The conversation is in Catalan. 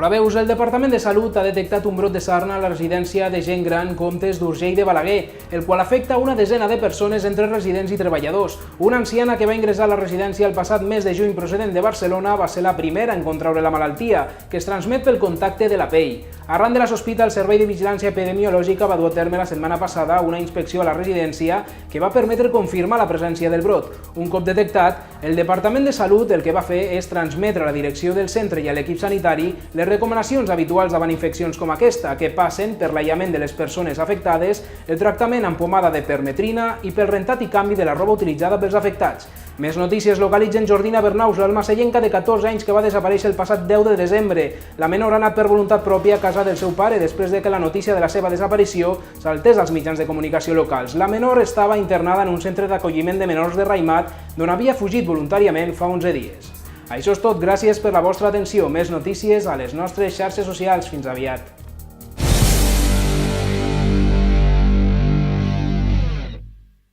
Veus, el Departament de Salut ha detectat un brot de sarna a la residència de gent gran Comtes d'Urgell de Balaguer, el qual afecta una desena de persones entre residents i treballadors. Una anciana que va ingressar a la residència el passat mes de juny procedent de Barcelona va ser la primera en contraure la malaltia, que es transmet pel contacte de la pell. Arran de la sospita, el Servei de Vigilància Epidemiològica va dur a terme la setmana passada una inspecció a la residència que va permetre confirmar la presència del brot. Un cop detectat, el Departament de Salut el que va fer és transmetre a la direcció del centre i a l'equip sanitari les recomanacions habituals davant infeccions com aquesta, que passen per l'aïllament de les persones afectades, el tractament amb pomada de permetrina i pel rentat i canvi de la roba utilitzada pels afectats. Més notícies localitzen Jordina Bernaus, l'almacellenca de 14 anys que va desaparèixer el passat 10 de desembre. La menor ha anat per voluntat pròpia a casa del seu pare després de que la notícia de la seva desaparició saltés als mitjans de comunicació locals. La menor estava internada en un centre d'acolliment de menors de Raimat, d'on havia fugit voluntàriament fa 11 dies. Això és tot, gràcies per la vostra atenció. Més notícies a les nostres xarxes socials. Fins aviat.